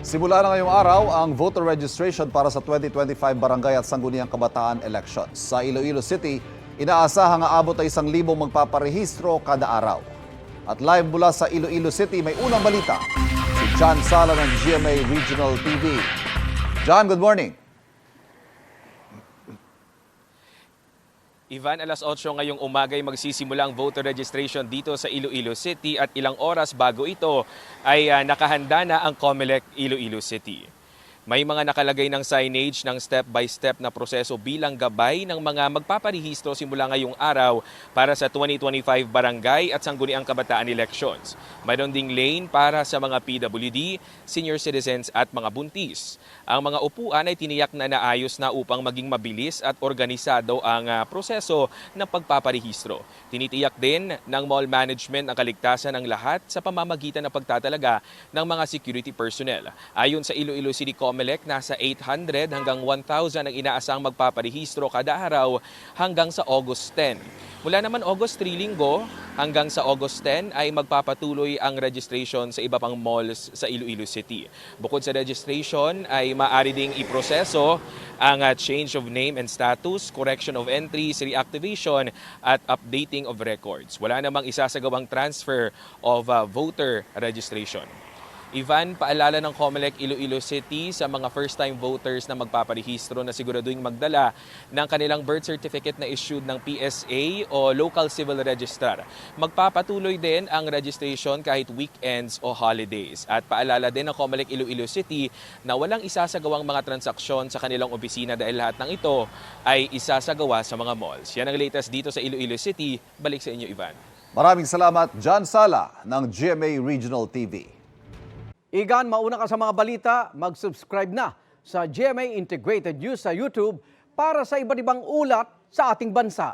Simula na ngayong araw ang voter registration para sa 2025 Barangay at Sangguniang Kabataan Elections. Sa Iloilo City, inaasahang aabot ay 1,000 magpaparehistro kada araw. At live mula sa Iloilo City, may unang balita. Si John Sala ng GMA Regional TV. John, good morning. Ivan, alas 8 ngayong umaga ay magsisimula ang voter registration dito sa Iloilo City at ilang oras bago ito ay nakahanda na ang COMELEC Iloilo City. May mga nakalagay ng signage ng step-by-step na proseso bilang gabay ng mga magpaparehistro simula ngayong araw para sa 2025 Barangay at Sangguniang Kabataan Elections. Mayroon ding lane para sa mga PWD, senior citizens at mga buntis. Ang mga upuan ay tiniyak na naayos na upang maging mabilis at organisado ang proseso ng pagpaparehistro. Tinitiyak din ng mall management ang kaligtasan ng lahat sa pamamagitan ng pagtatalaga ng mga security personnel. Ayon sa Iloilo City COMELEC, nasa 800 hanggang 1,000 ang inaasang magpaparehistro kada araw hanggang sa August 10. Mula naman August 3 linggo hanggang sa August 10 ay magpapatuloy ang registration sa iba pang malls sa Iloilo City. Bukod sa registration ay maaari ding iproseso ang change of name and status, correction of entries, reactivation at updating of records. Wala namang isasagawang transfer of voter registration. Ivan, paalala ng COMELEC Iloilo City sa mga first-time voters na magpaparehistro na siguraduhin magdala ng kanilang birth certificate na issued ng PSA o Local Civil Registrar. Magpapatuloy din ang registration kahit weekends o holidays. At paalala din ng COMELEC Iloilo City na walang isasagawang mga transaksyon sa kanilang opisina dahil lahat ng ito ay isasagawa sa mga malls. Yan ang latest dito sa Iloilo City. Balik sa inyo, Ivan. Maraming salamat, John Sala ng GMA Regional TV. Igan, mauna ka sa mga balita, mag-subscribe na sa GMA Integrated News sa YouTube para sa iba't ibang ulat sa ating bansa.